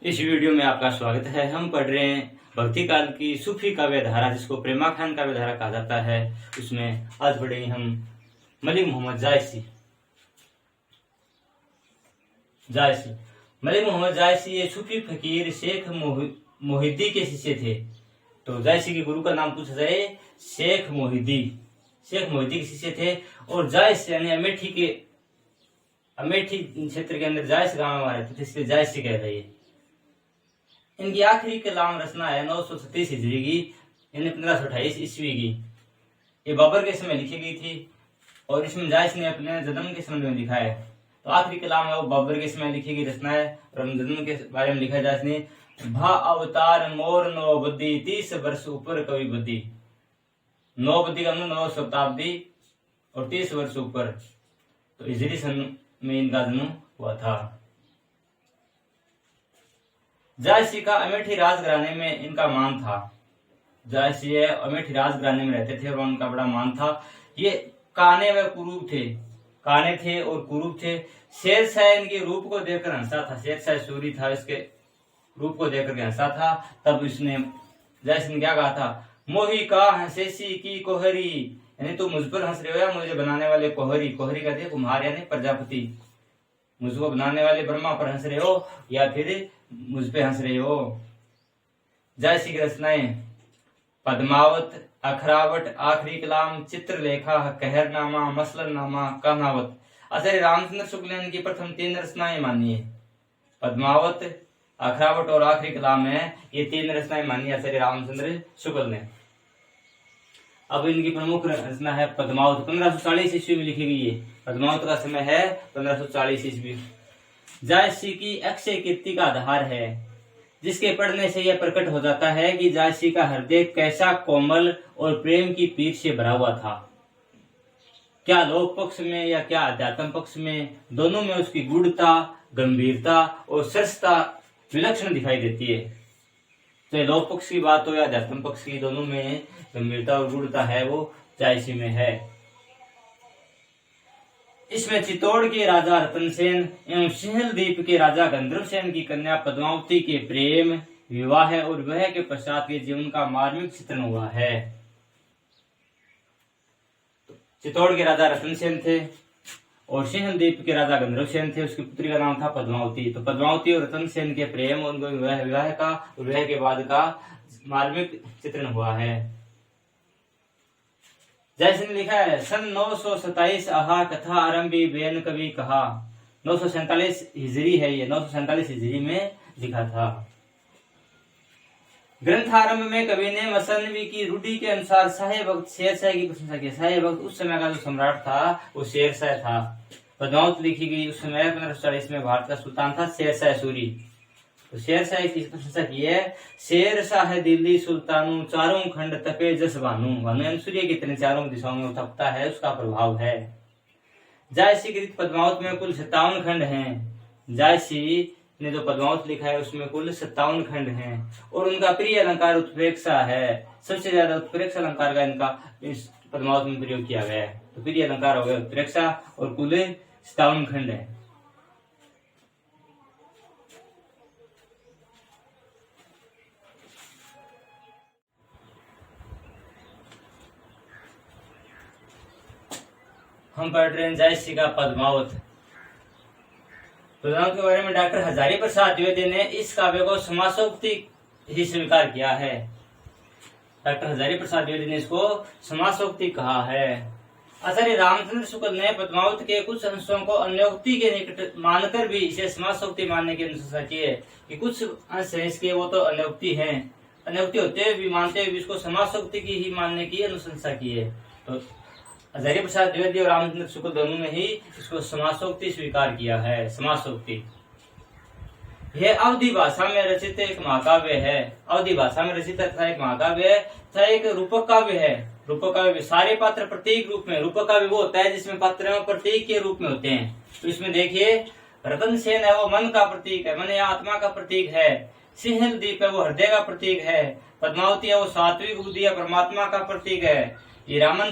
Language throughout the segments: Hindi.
इस वीडियो में आपका स्वागत है। हम पढ़ रहे हैं भक्ति काल की सूफी काव्य धारा, जिसको प्रेमा खान काव्य धारा कहा जाता है। उसमें आज पढ़ेंगे हम मलिक मोहम्मद जायसी। मलिक मोहम्मद जायसी ये सूफी फकीर शेख मोहिद्दी के शिष्य थे। तो जायसी के गुरु का नाम पूछा जाए, शेख मोहिद्दी के शिष्य थे। और जायस यानी अमेठी क्षेत्र के अंदर जायस गांव में रहते थे, इसलिए जायसी कहते हैं। इनकी आखिरी कलाम रचना है 937 हिजरी की, यानी 1528 ईस्वी की। ये बाबर के समय लिखी गई थी और इसमें जायस ने अपने जन्म के संबंध में लिखा है। तो आखिरी कलाम है वो बाबर के समय लिखी गई रचना है और जन्म के बारे में लिखा है जायस ने। भा अवतार मोर 9 बद्दी 30 वर्ष ऊपर कवि बद्दी। 9 बद्दी का 9 शताब्दी और 30 वर्ष ऊपर। तो हिजरी सन में इनका जन्म हुआ था। जायसी का अमेठी राजघराने में इनका मान था। जायसी अमेठी राजघराने में रहते थे और उनका बड़ा मान था। ये काने व कुरूप थे, काने थे और कुरूप थे। शेरशाह इनके रूप को देखकर हंसा था। शेरशाह सूरी था, इसके रूप को देखकर हंसा था। तब इसने जायसी ने क्या कहा था, मोही का हंसेसी की कोहरी, यानी तू मुझ पर हंस रहे हो या मुझे बनाने वाले कोहरी कहते हैं कुम्हार यानी प्रजापति। मुझको बनाने वाले ब्रह्मा पर हंस रहे हो या फिर मुझ पे हंस रहे हो। जायसी की रचनाएं पद्मावत, अखरावट, आखिरी कलाम, चित्रलेखा, कहरनामा, मसलनामा, कहनावत। आचार्य रामचंद्र शुक्ल ने इनकी प्रथम 3 रचनाएं मानी है। पद्मावत, अखरावट और आखिरी कलाम है, ये 3 रचनाएं मानी आचार्य रामचंद्र शुक्ल ने। अब इनकी प्रमुख रचना है पद्मावत, 1540 ईस्वी में लिखी गई है। पद्मावत का समय है 1540 ईस्वी। जायसी की अक्षय कीर्ति का आधार है, जिसके पढ़ने से यह प्रकट हो जाता है कि जायसी का हृदय कैसा कोमल और प्रेम की पीठ से भरा हुआ था। क्या लोक पक्ष में या क्या अध्यात्म पक्ष में, दोनों में उसकी गूढ़ता, गंभीरता और सरसता विलक्षण दिखाई देती है। चाहे लोक पक्ष की बात हो या अध्यात्म पक्ष की, दोनों में गंभीरता और गूढ़ता है, वो जायसी में है। इसमें चित्तौड़ के राजा रतनसेन एवं सिंहलदीप के राजा गंधर्वसेन की कन्या पद्मावती के प्रेम, विवाह और विवाह के पश्चात के जीवन का मार्मिक चित्रण हुआ है। चित्तौड़ के राजा रतनसेन थे और सिंहलदीप के राजा गंधर्वसेन थे। उसकी पुत्री का नाम था पद्मावती। तो पद्मावती और रतनसेन के प्रेम, उनको विवाह का, विवाह के बाद का मार्मिक चित्रण हुआ है। जैसे ने लिखा है, सन 927 आहा कथा आरंभी बेन कवि कहा। 947 हिजरी है ये, 947 हिजरी में लिखा था। ग्रंथारंभ में कवि ने मसनवी की रूढ़ी के अनुसार शाह भक्त शेरशाह की प्रशंसा की। शाह भक्त उस समय का जो सम्राट था वो शेरशाह था। पद्मावत लिखी गई उस समय 1540 में भारत का सुल्तान था शेरशाह सूरी। तो शेरशाह की प्रशंसा की है। शेरशाह दिल्ली सुल्तानू चारों खंड तपे जस भानु, सूर्य की तरह चारों दिशाओं में तपता है, उसका प्रभाव है। जायसी कृत पद्मावत में कुल 57 खंड हैं। जायसी ने जो पद्मावत लिखा है उसमें कुल 57 खंड हैं और उनका प्रिय अलंकार उत्प्रेक्षा है। सबसे ज्यादा उत्प्रेक्षा अलंकार का इनका इस पद्मावत में प्रयोग किया गया है। तो प्रिय अलंकार हो गया उत्प्रेक्षा और कुल 57 खंड है। हम पढ़ रहे हैं जायसी का पद्मावत। पद्मावत के बारे में डॉक्टर हजारी प्रसाद द्विवेदी ने इस काव्य को समासोक्ति ही स्वीकार किया है। डॉक्टर हजारी प्रसाद द्विवेदी ने इसको समासोक्ति कहा है। आचार्य रामचंद्र शुक्ल ने पद्मावत के कुछ अंशों को अन्योक्ति के निकट मानकर भी इसे समासोक्ति मानने की अनुशंसा की है कि कुछ अंश है इसके वो तो अन्योक्ति हैं, अन्योक्ति होते हुए भी मानते हुए इसको समासोक्ति की ही मानने की अनुशंसा की है। तो हजारी प्रसाद द्विवेदी और रामचंद्र शुक्ल दोनों ने ही इसको समासोक्ति स्वीकार किया है। समासोक्ति यह अवधि भाषा में रचित एक महाकाव्य है। अवधि भाषा में रचित तथा एक महाकाव्य है तथा एक रूपक काव्य है। रूपक काव्य सारे पात्र प्रतीक रूप में, रूपक काव्य वो होता है जिसमें पात्र प्रतीक के रूप में होते हैं। तो इसमें देखिए, रतनसेन है वो मन का प्रतीक है, मन या आत्मा का प्रतीक है। सिंहलदीप है वो हृदय का प्रतीक है। पद्मावती है वो सात्विक बुद्धि या परमात्मा का प्रतीक है। ये रामन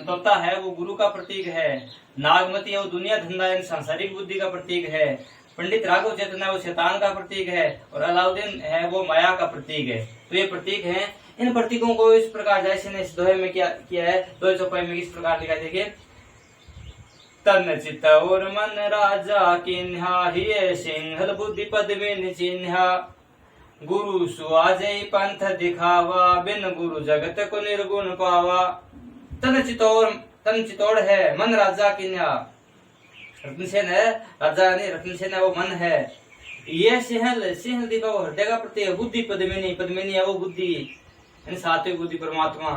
तोता है वो गुरु का प्रतीक है। नागमती है वो दुनिया धंधा यानी सांसारिक बुद्धि का प्रतीक है। पंडित राघव चेतन है वो शैतान का प्रतीक है। और अलाउद्दीन है वो माया का प्रतीक है। तो ये प्रतीक है। इन प्रतीकों को इस प्रकार जैसे ने इस दोहे में क्या किया है, दोहे चौपाई में इस प्रकार लिखा, देखिए, तन चित और मन राजा किन्हा हिये सिंहल बुद्धि पदविन चिन्हा गुरु सुआजय पंथ दिखावा बिन गुरु जगत को निर्गुण पावा। तन चितौड़ है मन राजा किन्हा, रत्नसेन है राजा यानी रत्नसेन है वो मन है। ये सिंहल दिखा वो हृदय का प्रत्यय। बुद्धि पद्मिनी है वो बुद्धि यानी सात्विक बुद्धि परमात्मा।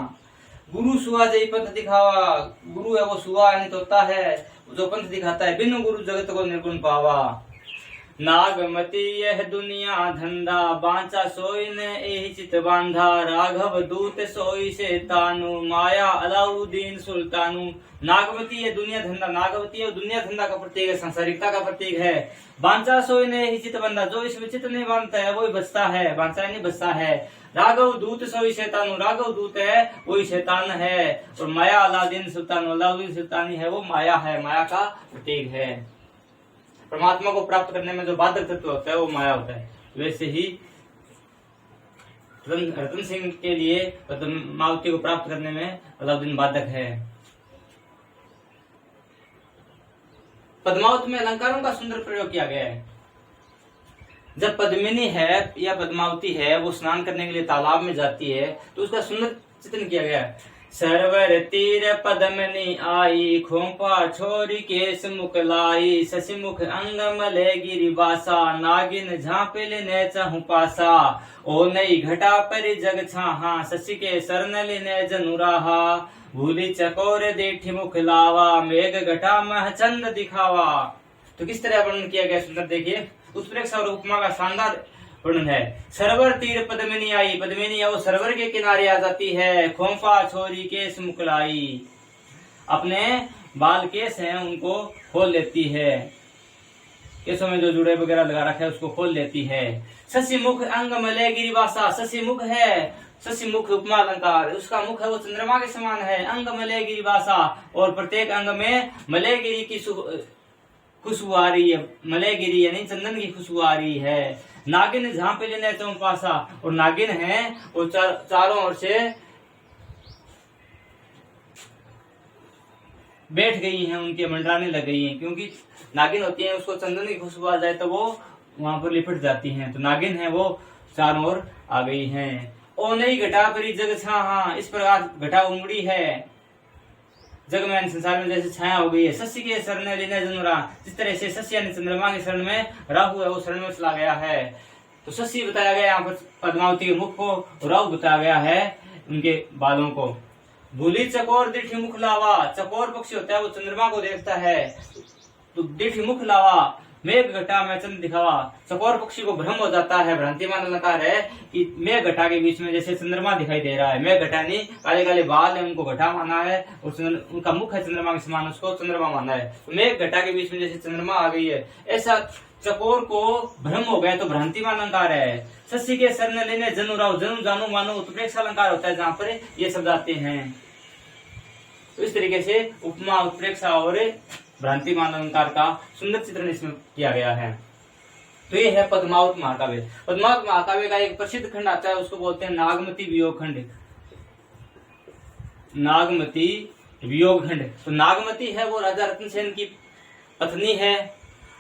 गुरु सुआ जय पंथ दिखावा, गुरु है वो सुआ यानी तोता है जो पंथ दिखाता है। बिनु गुरु जगत को निर्गुण पावा। नागमती यह दुनिया धंधा बांचा सोई ने एहि चित बांधा। राघव दूत सोई से तानु माया अलाउद्दीन सुल्तानु। नागमती ये दुनिया धंधा, नागवती है दुनिया धंधा का प्रतीक है, सांसारिकता का प्रतीक है। बांचा सोई ने एहि चित बंधा, जो इसमें चित नहीं बांधता है वही बचता है, बांचा नहीं बचता है। राघव दूत सोई शैतानु, राघव दूत है वही शैतान है। और माया अलाउद्दीन सुल्तानु, अलाउद्दीन सुल्तानी है वो माया है, माया का प्रतीक है। परमात्मा को प्राप्त करने में जो बाधक तत्व होता है वो माया होता है। वैसे ही रतन सिंह के लिए पद्मावती को प्राप्त करने में अलाउद्दीन बाधक है। पद्मावती में अलंकारों का सुंदर प्रयोग किया गया है। जब पद्मिनी है या पद्मावती है वो स्नान करने के लिए तालाब में जाती है तो उसका सुंदर चित्रण किया गया है। सरवर तीर पद्मनी आई खोपा छोरी केस मुख लाई। शशिमुख अंग मले गिरिवासा नागिन झांपिल ने चहु पासा। ओ नई घटा पर जग छाहा शशि के सरनल ने जनुराहा। भूली चकोर देठी मुख लावा मेघ घटा मह चंद दिखावा। तो किस तरह वर्णन किया गया सुंदर, देखिए उत्प्रेक्षा और उपमा का शानदार वर्णन है। सरवर तीर पद्मिनी आई, पद्मिनी वो सरवर के किनारे आ जाती है। खोंपा छोरी केस मुकलाई, अपने बाल केस हैं उनको खोल लेती है, केसों में जो जुड़े वगैरह लगा रखा है उसको खोल लेती है। शशि मुख अंग मलय गिरिवासा, शशि मुख है, शशि मुख उपमा अलंकार, उसका मुख है वो चंद्रमा के समान है। अंग मलय गिरिवासा, और प्रत्येक अंग में मलयगिरी की खुशबू आ रही है। मलयगिरी यानी चंदन की खुशबू आ रही है। नागिन झांपे लेने चौपासा, और नागिन है वो चारों ओर से बैठ गई हैं, उनके मंडराने लग गई हैं, क्योंकि नागिन होती है उसको चंदन की खुशबू आ जाए तो वो वहां पर लिपट जाती हैं। तो नागिन है वो चारों ओर आ गई हैं। ओ नई घटा परी जग छाहा, इस प्रकार घटा उमड़ी है जग में, संसार में जैसे छाया हो गई है। शशि के शरण लेने जनुरा, जिस तरह से शशि यानी चंद्रमा के शरण में राहु है वो शरण में चला गया है। तो शशि बताया गया यहाँ पर पद्मावती के मुख को, राहु बताया गया है उनके बालों को। भूली चकोर दिठी मुख लावा, चकोर पक्षी होता है वो चंद्रमा को देखता है। तो दिठी मुख लावा मेघ घटा में चंद्र दिखावा, चकोर पक्षी को भ्रम हो जाता है, भ्रांतिमान अलंकार है कि मेघ घटा के बीच में जैसे चंद्रमा दिखाई दे रहा है। मेघ घटा नहीं, काले काले बाल है उनको घटा माना है, और उनका मुख है चंद्रमा के समान, उसको चंद्रमा माना है। तो मेघ घटा के बीच में जैसे चंद्रमा आ गई है, ऐसा चकोर को भ्रम हो गया तो भ्रांतिमान अलंकार है। शशि के शरण लेने जनु राव, जनु जानू मानो उत्प्रेक्षा अलंकार होता है जहाँ पर ये शब्द आते हैं। तो इस तरीके से उपमा, उत्प्रेक्षा और भ्रांतिमान अलंकार का सुंदर चित्रण इसमें किया गया है। तो ये है पद्मावत महाकाव्य। पद्मावत महाकाव्य का एक प्रसिद्ध खंड आता है, उसको बोलते हैं नागमती वियोग खंड। नागमती वियोग खंड। तो नागमती है वो राजा रत्नसेन की पत्नी है,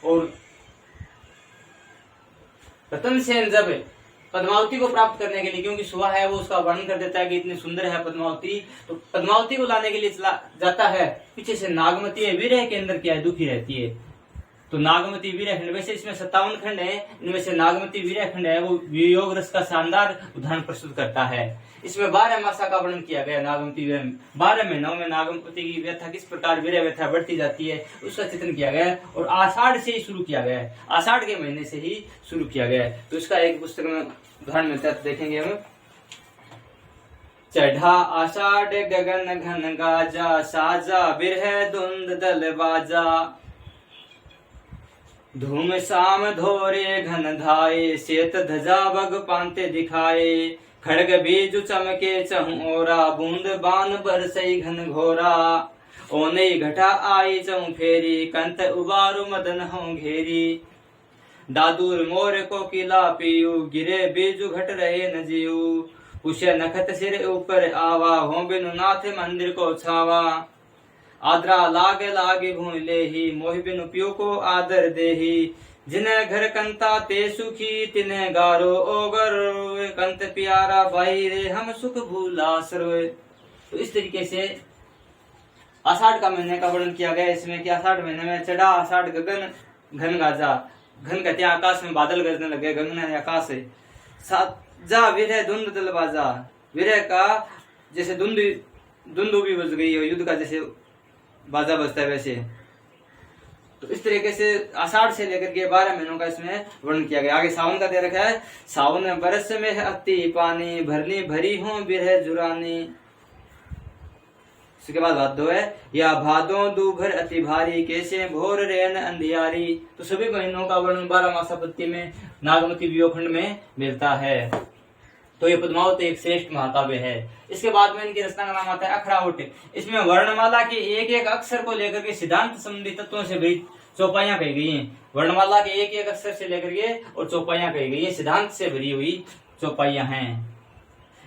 और रतनसेन जब पद्मावती को प्राप्त करने के लिए, क्योंकि सुहा है वो उसका वर्णन कर देता है कि इतनी सुंदर है पद्मावती, तो पद्मावती को लाने के लिए चला जाता है। पीछे से नागमती है विरह के अंदर क्या है, दुखी रहती है। तो नागमती विरह खंड, वैसे इसमें 57 खंड है, इनमें से नागमती विरह खंड है वो वियोग रस का शानदार उदाहरण प्रस्तुत करता है। इसमें 12 मासा का वर्णन किया गया। नागमती विरह 12 महीनों में नागमती की व्यथा किस प्रकार विरह व्यथा बढ़ती जाती है उसका चित्रण किया गया है, और आषाढ़ से ही शुरू किया गया है, आषाढ़ के महीने से ही शुरू किया गया है। तो इसका एक पुस्तक में उदाहरण मिलता है, देखेंगे हम। चढ़ा आषाढ़ गगन घन गाजा, साजा बिरह धुंध दल बाजा। धूम शाम धोरे घन धाये, श्वेत ध्वजा बग पांते दिखाए। खड़ग बीजु चमके चहु ओरा, बूंद बान बरसई घन घोरा। ओने घटा आई चहु फेरी, कंत उबारु मदन हूँ घेरी। दादूर मोर को किला पीयू, गिरे बीजु घट रहे न जीऊ। उसे नखत सिर ऊपर आवा, हो बिनु नाथ मंदिर को छावा। आदरा लागे लागे भूले ही, मोहि बिनु पियो को आदर देही। जिन्हें घर कंता ते सुखी, तिन्हें गारो ओगर। कंत प्यारा भाई रे, हम सुख भूला सरोए। तो इस तरीके से आषाढ़ का महीने का वर्णन किया गया। इसमें कि आषाढ़ महीने में चढ़ा आषाढ़ गगन घन गाजा। घन कहते हैं आकाश में बादल गरजने लगे, गगन है आकाश है। जा विरह धुंध दल बाजा, विरह का जैसे धुंध भी बज गई हो, युद्ध का जैसे बाजा बजता है वैसे। तो इस तरीके से आषाढ़ से लेकर के 12 महीनों का इसमें वर्णन किया गया। आगे सावन का दे रखा है, सावन में बरस में है अति पानी, भरनी भरी हूँ बिरह जुरानी। उसके बाद भादो है, या भादो दूभर अति भारी, कैसे भोर रेन अंधियारी। तो सभी महीनों का वर्णन 12 मासापत्ति में नागमती व्यूखंड में मिलता है। तो ये पद्मावत एक श्रेष्ठ महाकाव्य है। इसके बाद में इनकी रचना का नाम आता है अखड़ाउट। इसमें वर्णमाला के एक एक अक्षर को लेकर के सिद्धांत संबंधी तत्वों से भरी चौपाइयां कही गई हैं। वर्णमाला के एक एक अक्षर से लेकर के और चौपाइयां कही गई है, सिद्धांत से भरी हुई चौपाइयां हैं।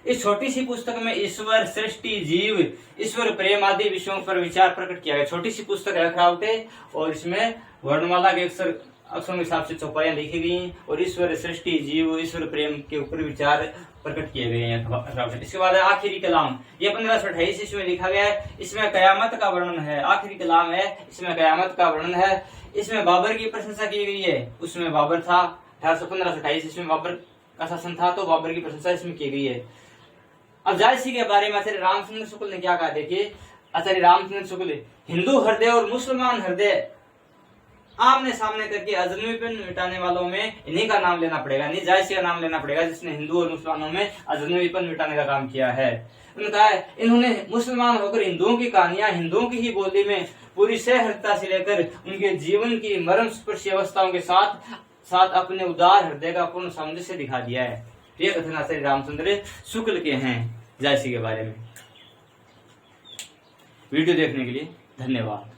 इस छोटी सी पुस्तक में ईश्वर, सृष्टि, जीव, ईश्वर, प्रेम आदि विषयों पर विचार प्रकट किया गया। छोटी सी पुस्तक है अखड़ाउटे, और इसमें वर्णमाला के अक्षरों के हिसाब से चौपाइयां लिखी गई और ईश्वर, सृष्टि, जीव, ईश्वर, प्रेम के ऊपर विचार प्रकट किए गए हैं। इसके बाद है आखिरी कलाम, ये 1528 इसमें लिखा गया है। इसमें कयामत का वर्णन है। आखिरी कलाम है, इसमें कयामत का वर्णन है। इसमें बाबर की प्रशंसा की गई है। उसमें बाबर था 1528 इसमें बाबर का शासन था, तो बाबर की प्रशंसा इसमें की गई है। अब जायसी के बारे में आचार्य रामचंद्र शुक्ल ने क्या कहा, देखिए आचार्य रामचंद्र शुक्ल, हिंदू हृदय और मुसलमान हृदय आमने सामने करके अजनबीपन मिटाने वालों में इन्हीं का नाम लेना पड़ेगा, नहीं जायसी का नाम लेना पड़ेगा, जिसने हिंदू और मुसलमानों में अजनबीपन मिटाने का काम किया है। उन्होंने कहा है, इन्होंने मुसलमान होकर हिंदुओं की कहानियां हिंदुओं की ही बोली में पूरी सहजता से लेकर उनके जीवन की मर्म स्पर्शी अवस्थाओं के साथ साथ अपने उदार हृदय का पूर्ण सामंजस्य दिखा दिया है। ये कथन आचार्य रामचंद्र शुक्ल के हैं जायसी के बारे में। वीडियो देखने के लिए धन्यवाद।